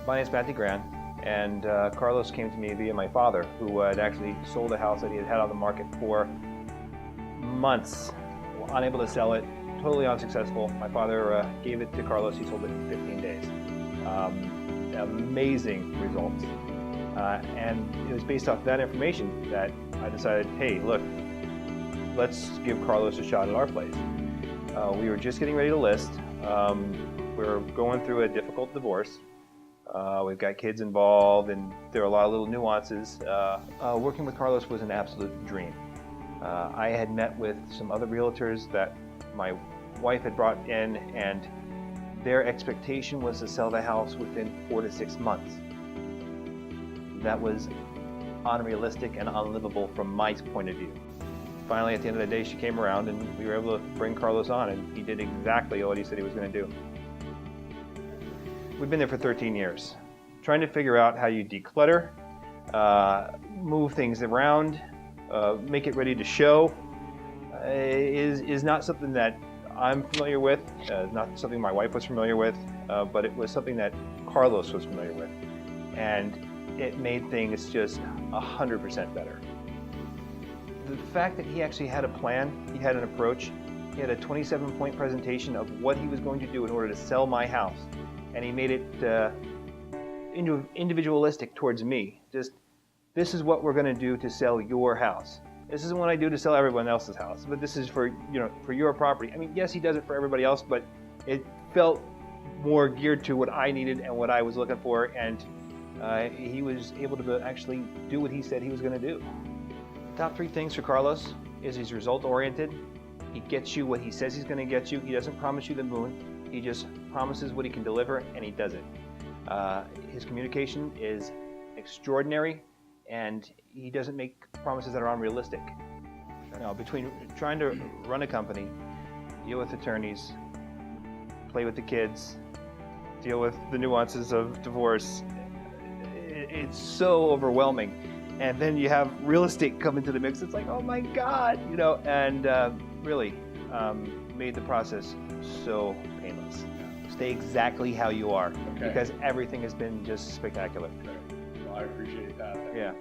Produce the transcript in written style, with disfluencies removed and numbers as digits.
My name's Degrand, and Carlos came to me via my father, who had actually sold a house that he had had on the market for months, unable to sell it, totally unsuccessful. My father gave it to Carlos. He sold it in 15 days. Amazing results. And it was based off that information that I decided, hey, look, let's give Carlos a shot at our place. We were just getting ready to list. We're going through a difficult divorce. We've got kids involved, and there are a lot of little nuances. Working with Carlos was an absolute dream. I had met with some other realtors that my wife had brought in, and their expectation was to sell the house within 4 to 6 months. That was unrealistic and unlivable from my point of view. Finally, at the end of the day, she came around, and we were able to bring Carlos on, and he did exactly what he said he was going to do. We've been there for 13 years, trying to figure out how you declutter, move things around, make it ready to show, is not something that I'm familiar with, not something my wife was familiar with, but it was something that Carlos was familiar with. And it made things just 100% better. The fact that he actually had a plan, he had an approach, he had a 27-point presentation of what he was going to do in order to sell my house. And he made it individualistic towards me. Just, this is what we're going to do to sell your house. This isn't what I do to sell everyone else's house, but this is for your property. I mean, yes, he does it for everybody else, but it felt more geared to what I needed and what I was looking for, and he was able to actually do what he said he was going to do. Top 3 things for Carlos is he's result-oriented. He gets you what he says he's going to get you. He doesn't promise you the moon. He just promises what he can deliver, and he does it. His communication is extraordinary, and he doesn't make promises that are unrealistic. Now, between trying to run a company, deal with attorneys, play with the kids, deal with the nuances of divorce, it's so overwhelming. And then you have real estate come into the mix. It's like, oh my God, and really made the process so painless. Stay exactly how you are, because everything has been just spectacular. Okay. Well, I appreciate that. Yeah.